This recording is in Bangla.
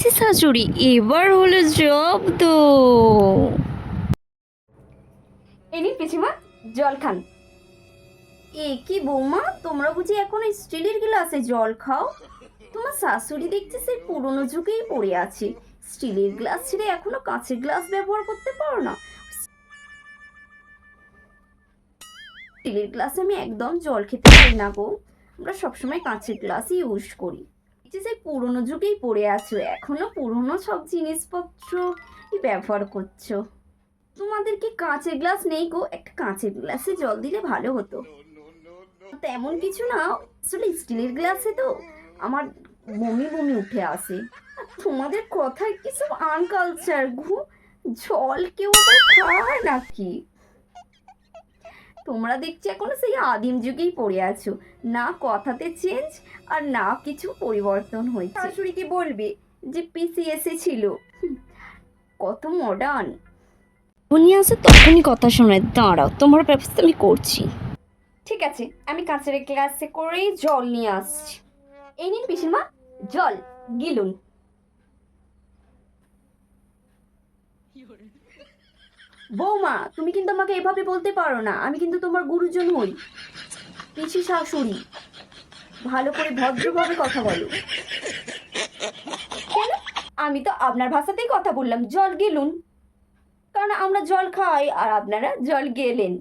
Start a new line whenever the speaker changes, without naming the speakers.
শাশুড়ি এবার হলো জব্দ।
এই নিন পিসিমা, জল খান। এ কি বৌমা, তোমরা বুঝি এখন স্টিলের গ্লাসে জল খাও? তোমার শাশুড়ি দেখছি সেই পুরনো যুগেই পড়ে আছে। স্টিলের গ্লাস ছেড়ে এখনো কাঁচের গ্লাস ব্যবহার করতে পারো না? স্টিলের গ্লাসে আমি একদম জল খেতে পারি না গো। আমরা সবসময় কাঁচের গ্লাসই ইউজ করি। যে সেই পুরনো যুগেই পড়ে আছো, এখনো পুরনো সব জিনিসপত্র ব্যবহার করছো। তোমাদের কি কাঁচের গ্লাস নেই গো? একটা কাঁচের গ্লাসে জল দিলে ভালো হতো। তেমন কিছু না, আসলে স্টিলের গ্লাসে তো আমার বমি বমি উঠে আসে। আর তোমাদের কথায় কি সব আনকালচার গো, জল কেউ আবার খায় নাকি? তোমরা দেখছি এখনো সেই আদিম যুগেই পড়ে আছো, না কথাতে চেঞ্জ আর না কিছু পরিবর্তন হয়েছে। শাশুড়িকে বলবে যে পিসি এসেছিল, কত মডার্ন।
উনি আসে তখনই কথা শোনায়, দাঁড়াও তোমার ব্যবস্থা আমি করছি।
ঠিক আছে, আমি কাঁচের গ্লাসে করেই জল নিয়ে আসছি। এই নিন পিসিমা, জল গিলুন। বৌমা, তুমি কিন্তু আমাকে এভাবে বলতে পারো না, আমি কিন্তু তোমার গুরুজন হই। পিসি শাশুড়ি, ভালো করে ভদ্রভাবে কথা বলো। কেন? আমি তো আপনার ভাষাতেই কথা বললাম, জল গেলুন। কারণ আমরা জল খাই আর আপনারা জল গেলেন।